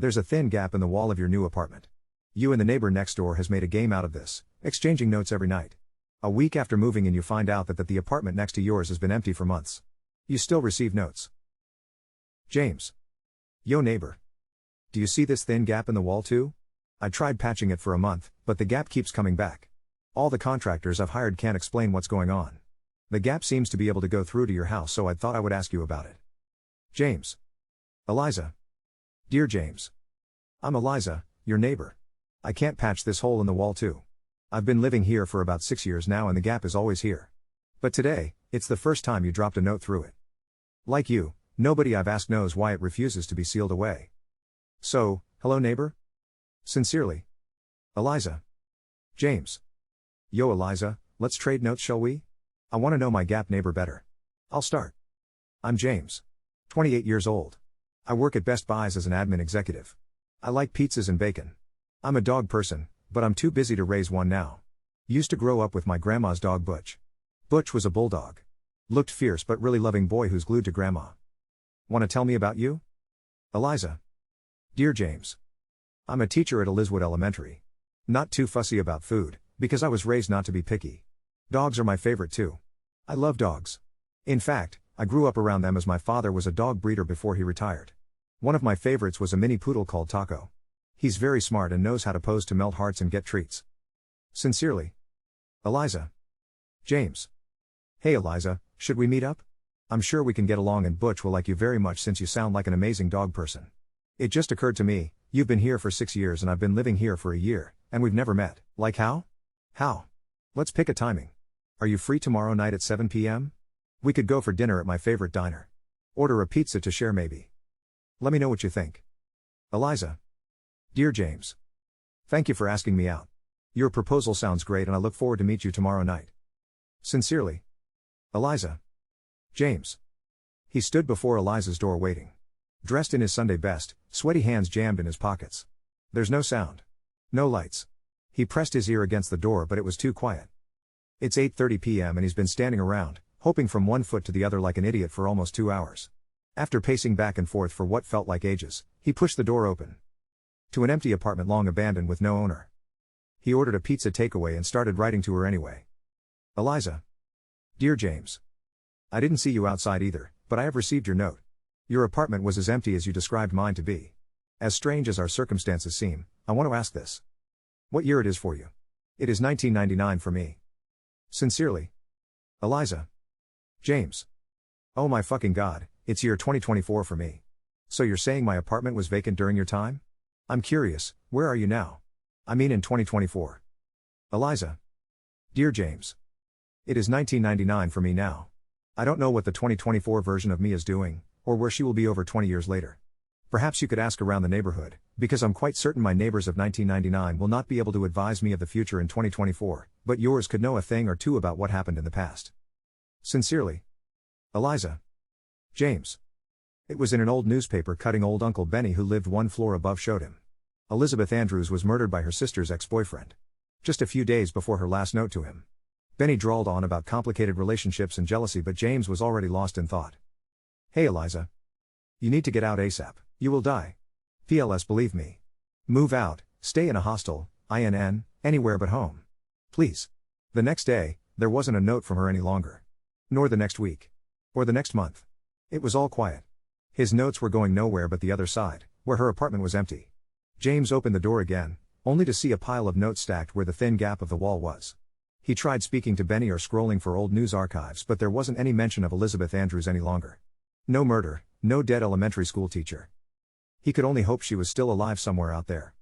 There's a thin gap in the wall of your new apartment. You and the neighbor next door has made a game out of this, exchanging notes every night. A week after moving in you find out that the apartment next to yours has been empty for months. You still receive notes. James. Yo neighbor. Do you see this thin gap in the wall too? I tried patching it for a month, but the gap keeps coming back. All the contractors I've hired can't explain what's going on. The gap seems to be able to go through to your house, so I thought I would ask you about it. James. Eliza. Dear James. I'm Eliza, your neighbor. I can't patch this hole in the wall too. I've been living here for about 6 years now and the gap is always here. But today, it's the first time you dropped a note through it. Like you, nobody I've asked knows why it refuses to be sealed away. So, hello neighbor? Sincerely. Eliza. James. Yo Eliza, let's trade notes shall we? I want to know my gap neighbor better. I'll start. I'm James. 28 years old. I work at Best Buy's as an admin executive. I like pizzas and bacon. I'm a dog person, but I'm too busy to raise one now. Used to grow up with my grandma's dog Butch. Butch was a bulldog. Looked fierce but really loving boy who's glued to grandma. Want to tell me about you? Eliza. Dear James. I'm a teacher at Elizwood Elementary. Not too fussy about food, because I was raised not to be picky. Dogs are my favorite too. I love dogs. In fact, I grew up around them as my father was a dog breeder before he retired. One of my favorites was a mini poodle called Taco. He's very smart and knows how to pose to melt hearts and get treats. Sincerely. Eliza. James. Hey Eliza, should we meet up? I'm sure we can get along and Butch will like you very much since you sound like an amazing dog person. It just occurred to me, you've been here for 6 years and I've been living here for a year, and we've never met. Like how? How? Let's pick a timing. Are you free tomorrow night at 7 p.m? We could go for dinner at my favorite diner. Order a pizza to share maybe. Let me know what you think. Eliza. Dear James. Thank you for asking me out. Your proposal sounds great and I look forward to meet you tomorrow night. Sincerely. Eliza. James. He stood before Eliza's door waiting. Dressed in his Sunday best, sweaty hands jammed in his pockets. There's no sound. No lights. He pressed his ear against the door but it was too quiet. It's 8:30 p.m. and he's been standing around, hoping from one foot to the other like an idiot for almost 2 hours. After pacing back and forth for what felt like ages, he pushed the door open. To an empty apartment long abandoned with no owner. He ordered a pizza takeaway and started writing to her anyway. Eliza. Dear James. I didn't see you outside either, but I have received your note. Your apartment was as empty as you described mine to be. As strange as our circumstances seem, I want to ask this. What year it is for you? It is 1999 for me. Sincerely. Eliza. James. Oh my fucking god, it's year 2024 for me. So you're saying my apartment was vacant during your time? I'm curious, where are you now? I mean in 2024. Eliza. Dear James. It is 1999 for me now. I don't know what the 2024 version of me is doing, or where she will be over 20 years later. Perhaps you could ask around the neighborhood, because I'm quite certain my neighbors of 1999 will not be able to advise me of the future in 2024, but yours could know a thing or two about what happened in the past. Sincerely. Eliza. James. It was in an old newspaper cutting old Uncle Benny who lived one floor above showed him. Elizabeth Andrews was murdered by her sister's ex-boyfriend. Just a few days before her last note to him. Benny drawled on about complicated relationships and jealousy but James was already lost in thought. Hey Eliza. You need to get out ASAP, you will die. PLS believe me. Move out, stay in a hostel, INN, anywhere but home. Please. The next day, there wasn't a note from her any longer. Nor the next week. Or the next month. It was all quiet. His notes were going nowhere but the other side, where her apartment was empty. James opened the door again, only to see a pile of notes stacked where the thin gap of the wall was. He tried speaking to Benny or scrolling for old news archives but there wasn't any mention of Elizabeth Andrews any longer. No murder, no dead elementary school teacher. He could only hope she was still alive somewhere out there.